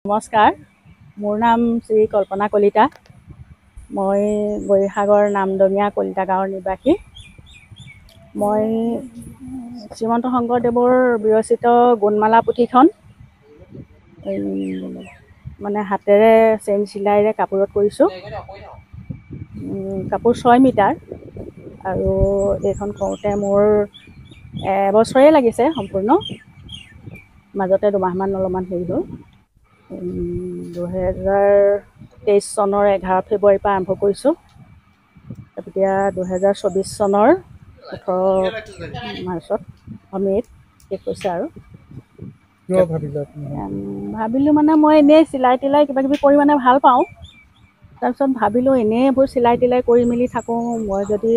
নমস্কাৰ, মোৰ নাম শ্ৰী কল্পনা কলিতা। মই গৌৰীসাগৰ নামদঙীয়া কলিতা গাঁৱৰ নিবাসী। মই শ্ৰীমন্ত শংকৰদেৱৰ বিৰচিত গুণমালা পুথিখন মানে হাতেৰে চেইন চিলাইৰে কাপোৰত কৰিছোঁ। কাপোৰ 6 মিটাৰ আৰু এইখন কৰোঁতে মোৰ এবছৰেই লাগিছে সম্পূৰ্ণ। মাজতে দুমাহমান অলপমান হেৰি হ'ল। 2023 চনৰ 11 ফেব্ৰুৱাৰীৰ পৰা আৰম্ভ কৰিছোঁ। এতিয়া 2024 চনৰ 18 মাৰ্চত মে'ত শেষ হৈছে আৰু। ভাবিলোঁ মানে মই এনেই চিলাই তিলাই কিবাকিবি কৰি মানে ভাল পাওঁ। তাৰপিছত ভাবিলোঁ এনেই এইবোৰ চিলাই তিলাই কৰি মেলি থাকোঁ, মই যদি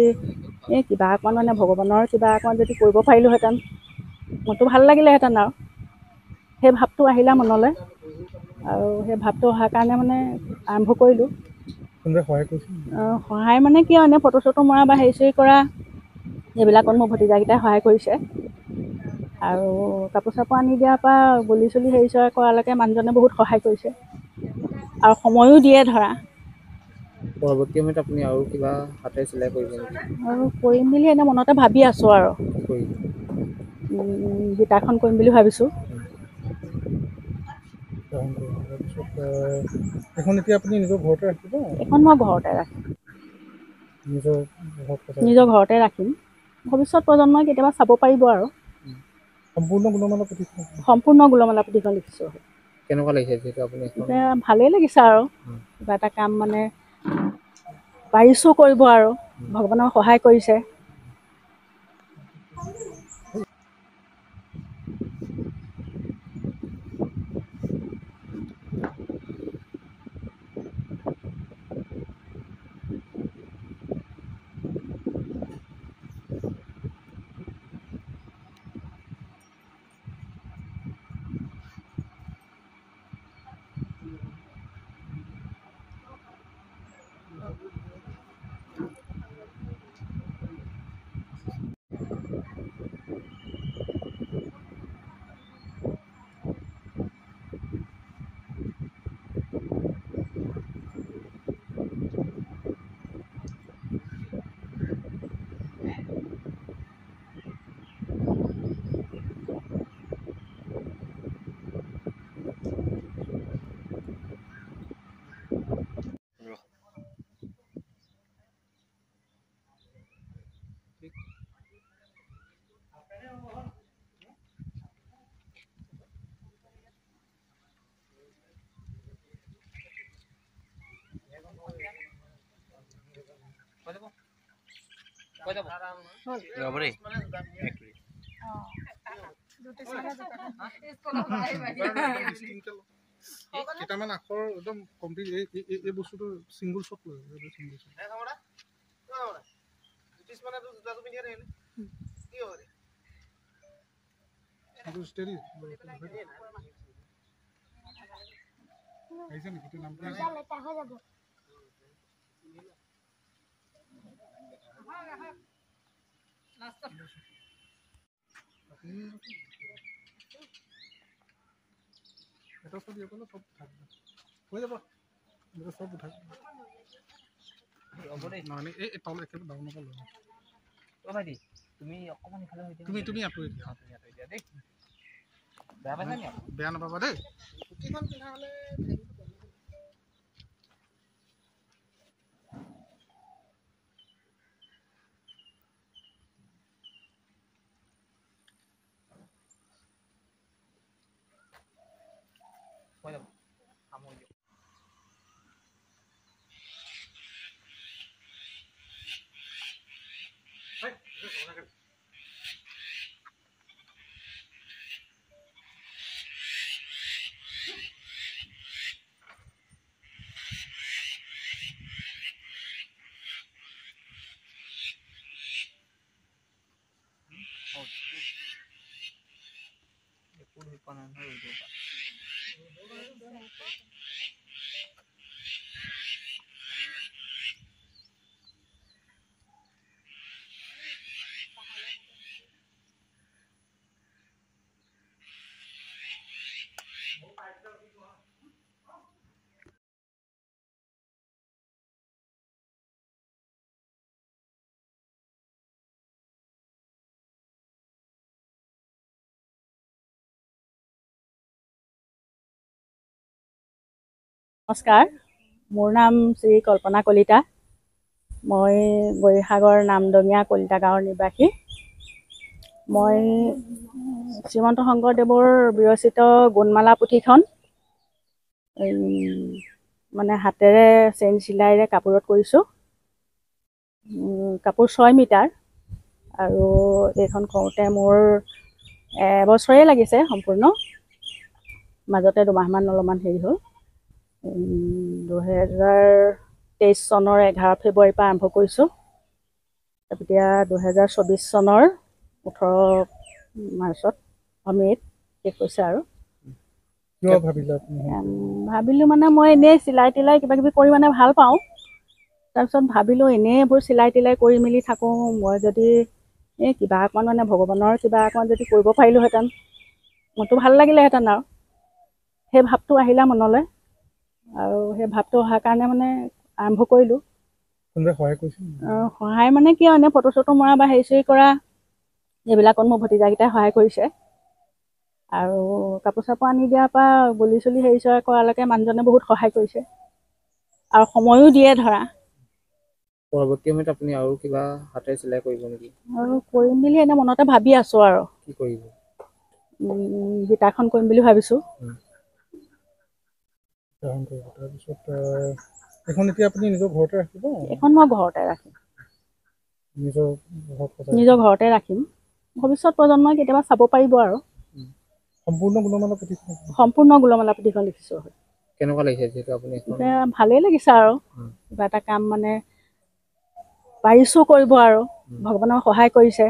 এই কিবা অকণ মানে ভগৱানৰ কিবা অকণ যদি কৰিব পাৰিলোঁহেঁতেন, মনটো ভাল লাগিলেহেঁতেন আৰু। সেই ভাৱটো আহিলে মনলৈ আৰু সেই ভাৱটো অহাৰ কাৰণে মানে আৰম্ভ কৰিলোঁ। সহায় মানে কি আৰু, এনেই ফটো চটো মৰা বা হেৰি চেৰি কৰা এইবিলাকত মোৰ ভতিজাকেইটাই সহায় কৰিছে। আৰু কাপোৰ চাপোৰ আনি দিয়াৰ পৰা গুলি চুলি হেৰি চেৰি কৰালৈকে মানুহজনে বহুত সহায় কৰিছে আৰু সময়ো দিয়ে ধৰা। পৰৱৰ্তী সময়ত আপুনি আৰু কিবা হাতে চিলাই কৰিব নেকি? আৰু কৰিম বুলি এনেই মনতে ভাবি আছোঁ আৰু। গীটাৰখন কৰিম বুলি ভাবিছোঁ। এখন এতিয়া আপুনি নিজৰ ঘৰতে ৰাখিব? এখন মই ঘৰতে ৰাখিম, নিজৰ ঘৰতে ৰাখিম। ভৱিষ্যত প্ৰজন্মই কেতিয়াবা চাব পাৰিব আৰু। সম্পূৰ্ণ গুণমালা পুথিখন? সম্পূৰ্ণ গুণমালা পুথিখন লিখিছোঁ। কেনেকুৱা লাগিছে যিহেতু আপুনি এখন? এতিয়া ভালেই লাগিছে আৰু, কিবা এটা কাম মানে পাৰিছোঁ কৰিব আৰু, ভগৱানৰ সহায় কৰিছে। কেইটামান আখৰ একদম কমপ্লিট এই বস্তুটো চিংগুল শ্বট লৈ এটা চব ইয়ে কৰিলে চব উঠাই হৈ যাব, চব উঠাই মানে এই তল একেবাৰে ডাউনৰ পৰা লৈ ভাইটি তুমি অকণমান ইফালে হৈ তুমি তুমি আঁতৰি দিয়া দেই, বেয়া পাইছা নি? বেয়া নাপাবা দেই। পুথিখন পিন্ধা হ'লে হৈ যাব, সামৰি দিওঁ। নমস্কাৰ, মোৰ নাম শ্ৰী কল্পনা কলিতা। মই গৌৰীসাগৰ নামদঙীয়া কলিতা গাঁৱৰ নিবাসী। মই শ্ৰীমন্ত শংকৰদেৱৰ বিৰচিত গুণমালা পুথিখন মানে হাতেৰে চেইন চিলাইৰে কাপোৰত কৰিছোঁ। কাপোৰ 6 মিটাৰ আৰু এইখন কৰোঁতে মোৰ এবছৰেই লাগিছে সম্পূৰ্ণ। মাজতে দুমাহমান অলপমান হেৰি হ'ল। 2023 চনৰ 11 ফেব্ৰুৱাৰীৰ পৰা আৰম্ভ কৰিছোঁ। এতিয়া 2024 চনৰ 18 মাৰ্চত মে'ত শেষ হৈছে আৰু। কিয় ভাবিলে আপুনি? ভাবিলোঁ মানে মই এনেই চিলাই তিলাই কিবা কিবি কৰি মানে ভাল পাওঁ। তাৰপিছত ভাবিলোঁ এনেই এইবোৰ চিলাই তিলাই কৰি মেলি থাকোঁ, মই যদি কিবা অকণমান মানে ভগৱানৰ কিবা অকণমান যদি কৰিব পাৰিলোঁহেঁতেন, মোৰতো ভাল লাগিলেহেঁতেন আৰু। সেই ভাৱটো আহিলে মনলৈ আৰু সেই ভাৱটো অহাৰ কাৰণে মানে আৰম্ভ কৰিলোঁ। কোনোবাই সহায় কৰিছিল? সহায় মানে কি আৰু, এনেই ফটো চটো মৰা বা হেৰি চেৰি কৰা এইবিলাকত মোৰ ভতিজাকেইটাই সহায় কৰিছে। আৰু কাপোৰ চাপোৰ আনি দিয়াৰ পৰা গুলি চুলি হেৰি চেৰি কৰালৈকে মানুহজনে বহুত সহায় কৰিছে আৰু সময়ো দিয়ে ধৰা। পৰৱৰ্তী সময়ত আপুনি আৰু কিবা হাতেৰে চিলাই কৰিব নেকি? আৰু কৰিম বুলি এনেই মনতে ভাবি আছোঁ আৰু। কি কৰিব? গীটাৰখন কৰিম বুলি ভাবিছোঁ। তাৰপিছত এখন এতিয়া আপুনি নিজৰ ঘৰতে ৰাখিব? এখন মই ঘৰতে ৰাখিম, নিজৰ ঘৰতে ৰাখিম। ভৱিষ্যত প্ৰজন্মই কেতিয়াবা চাব পাৰিব আৰু। সম্পূৰ্ণ গুণমালা পুথিখন? সম্পূৰ্ণ গুণমালা পুথিখন লিখিছোঁ। কেনেকুৱা লাগিছে যিহেতু আপুনি এখন? ভালেই লাগিছে আৰু। কিবা এটা কাম মানে পাৰিছোঁ কৰিব আৰু। ভগৱানৰ সহায় কৰিছে।